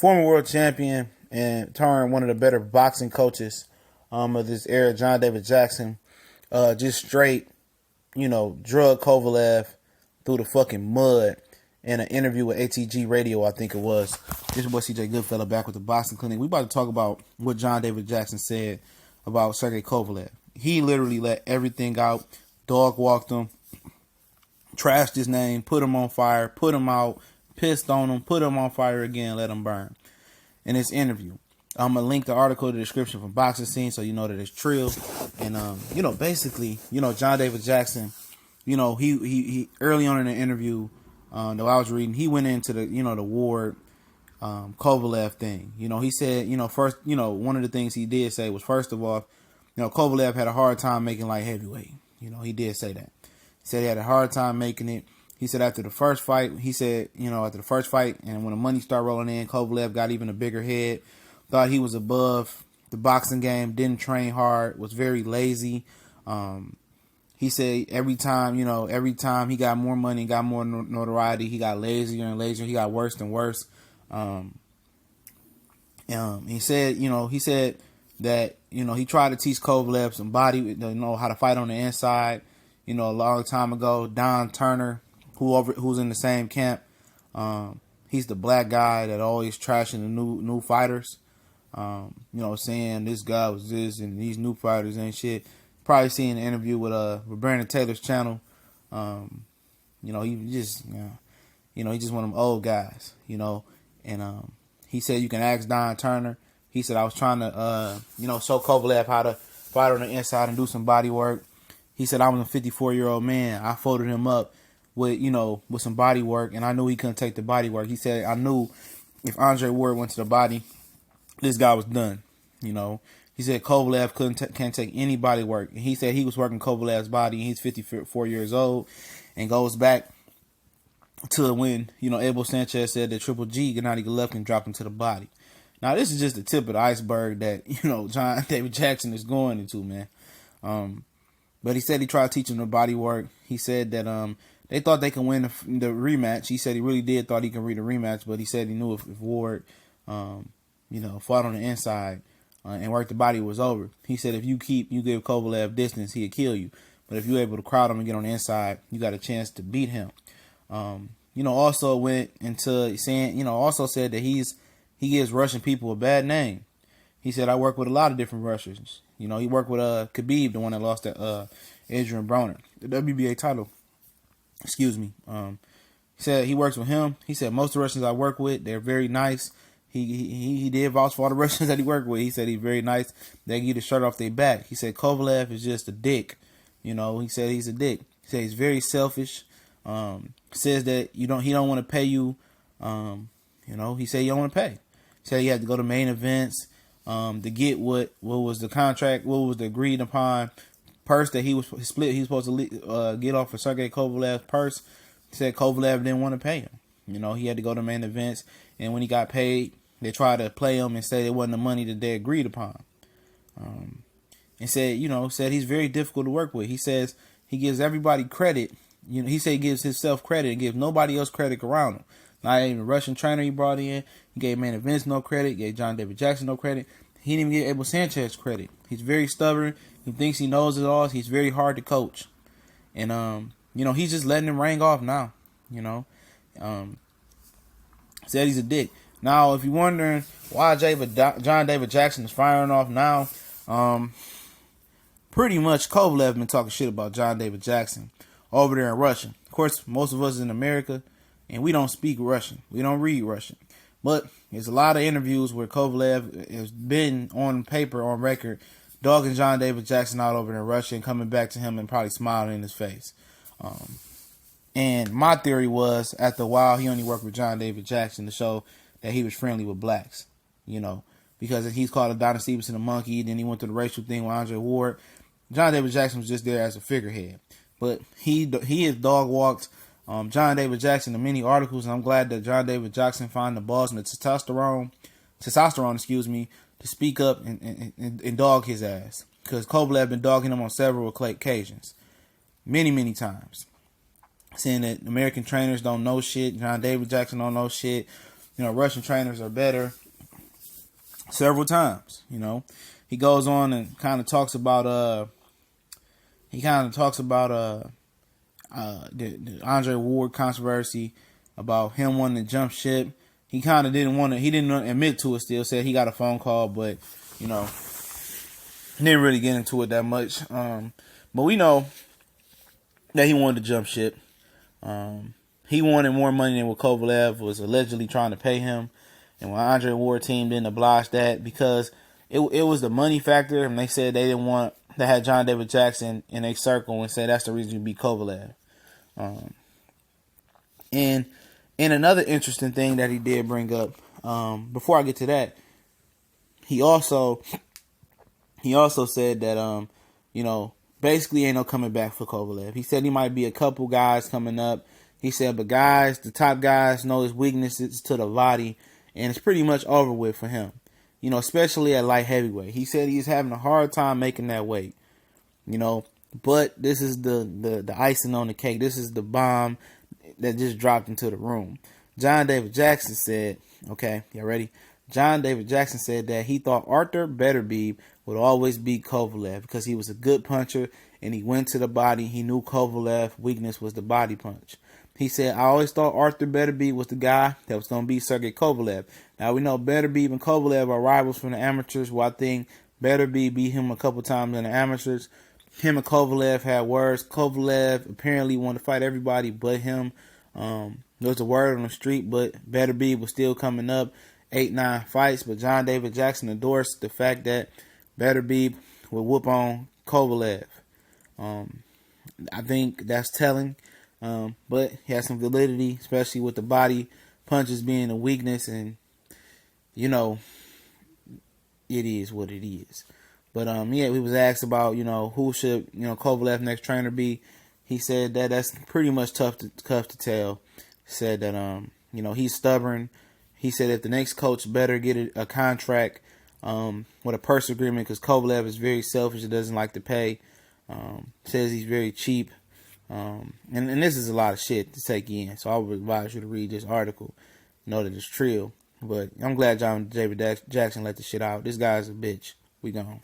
former world champion and turned one of the better boxing coaches of this era, John David Jackson, just straight, drug Kovalev through the fucking mud in an interview with ATG Radio, I think it was. This is what CJ Goodfella back with the Boxing Clinic. We about to talk about what John David Jackson said about Sergey Kovalev. He literally let everything out, dog walked him, trashed his name, put him on fire, put him out, pissed on him, put him on fire again, let him burn. In this interview, I'm gonna link the article in the description from Boxing Scene so you know that it's true. And basically, John David Jackson, he early on in the interview, that I was reading, he went into the the Ward Kovalev thing. He said, first, one of the things he did say was, first of all, Kovalev had a hard time making light heavyweight. He did say that. He said he had a hard time making it. He said after the first fight, and when the money started rolling in, Kovalev got even a bigger head, thought he was above the boxing game, didn't train hard, was very lazy. He said every time he got more money, got more notoriety, he got lazier and lazier, he got worse and worse. He said that, he tried to teach Kovalev some body, how to fight on the inside. A long time ago, Don Turner, who's in the same camp, he's the black guy that always trashing the new fighters. Saying this guy was this and these new fighters ain't shit. Probably seen an interview with Brandon Taylor's channel. He just one of them old guys. And he said you can ask Don Turner. He said I was trying to show Kovalev how to fight on the inside and do some body work. He said I was a 54-year-old man. I folded him up with some body work, and I knew he couldn't take the body work. He said I knew if Andre Ward went to the body, this guy was done. He said Kovalev can't take any body work. And he said he was working Kovalev's body, and he's 54 years old, and goes back to when Abel Sanchez said that Triple G Gennady Golovkin dropped him to the body. Now this is just the tip of the iceberg that John David Jackson is going into, man. But he said he tried to teach him the body work. He said that they thought they could win the rematch. He said he really did thought he could read a rematch, but he said he knew if Ward, fought on the inside and worked the body, it was over. He said if you give Kovalev distance, he'll kill you. But if you're able to crowd him and get on the inside, you got a chance to beat him. Also went into saying, also said that he gives Russian people a bad name. He said I work with a lot of different Russians. He worked with Khabib, the one that lost to Adrian Broner, the WBA title. Excuse me. He said he works with him. He said most of the Russians I work with, they're very nice. He did vouch for all the Russians that he worked with. He said he's very nice. They can get the shirt off their back. He said Kovalev is just a dick. He said he's a dick. He said he's very selfish. Says that he don't want to pay you. He said he don't want to pay. He said he had to go to main events to get what was the contract, what was the agreed upon purse that he was split. He was supposed to get off of Sergey Kovalev's purse. He said Kovalev didn't want to pay him. He had to go to main events, and when he got paid, they tried to play him and say it wasn't the money that they agreed upon. And said he's very difficult to work with. He says he gives everybody credit. He said he gives himself credit and gives nobody else credit around him. Not even the Russian trainer he brought in. He gave Main Events no credit. Gave John David Jackson no credit. He didn't even give Abel Sanchez credit. He's very stubborn. He thinks he knows it all. He's very hard to coach. And, he's just letting him ring off now. Said he's a dick. Now, if you're wondering why John David Jackson is firing off now, pretty much Kovalev been talking shit about John David Jackson over there in Russia. Of course, most of us in America, and we don't speak Russian. We don't read Russian. But there's a lot of interviews where Kovalev has been on paper, on record, dogging John David Jackson out over in Russia and coming back to him and probably smiling in his face. And my theory was, after a while, he only worked with John David Jackson to show that he was friendly with blacks. Because he's called Adonis Stevenson a monkey, then he went to the racial thing with Andre Ward. John David Jackson was just there as a figurehead. But he has dog walked John David Jackson in many articles, and I'm glad that John David Jackson found the balls and the testosterone, to speak up and dog his ass. Because Kovalev been dogging him on several occasions. Many, many times. Saying that American trainers don't know shit, John David Jackson don't know shit. Russian trainers are better several times. He goes on and kind of talks about the Andre Ward controversy about him wanting to jump ship. He kind of he didn't admit to it still, said he got a phone call, but, didn't really get into it that much. But we know that he wanted to jump ship. He wanted more money than what Kovalev was allegedly trying to pay him. And when Andre Ward team didn't oblige that because it was the money factor, and they said they didn't want, they had John David Jackson in a circle and said that's the reason you beat Kovalev. And another interesting thing that he did bring up, before I get to that, he also said that basically ain't no coming back for Kovalev. He said he might be a couple guys coming up. He said, but the top guys know his weaknesses to the body, and it's pretty much over with for him. Especially at light heavyweight. He said he's having a hard time making that weight. But this is the icing on the cake. This is the bomb that just dropped into the room. John David Jackson said, okay, y'all ready? John David Jackson said that he thought Arthur Beterbiev would always beat Kovalev because he was a good puncher and he went to the body. He knew Kovalev's weakness was the body punch. He said, I always thought Arthur Beterbiev was the guy that was going to beat Sergey Kovalev. Now, we know Beterbiev and Kovalev are rivals from the amateurs. Well, I think Beterbiev beat him a couple times in the amateurs. Him and Kovalev had words. Kovalev apparently wanted to fight everybody but him. There was a word on the street, but Beterbiev was still coming up 8-9 fights. But John David Jackson endorsed the fact that Beterbiev would whoop on Kovalev. I think that's telling. But he has some validity, especially with the body punches being a weakness, and it is what it is. But we was asked about who should Kovalev next trainer be. He said that that's pretty much tough to tell. He said that he's stubborn. He said if the next coach better get a contract with a purse agreement, because Kovalev is very selfish. He doesn't like to pay. Says he's very cheap. And this is a lot of shit to take in, so I would advise you to read this article, know that it's true. But I'm glad John David Jackson let the shit out. This guy's a bitch. We gone.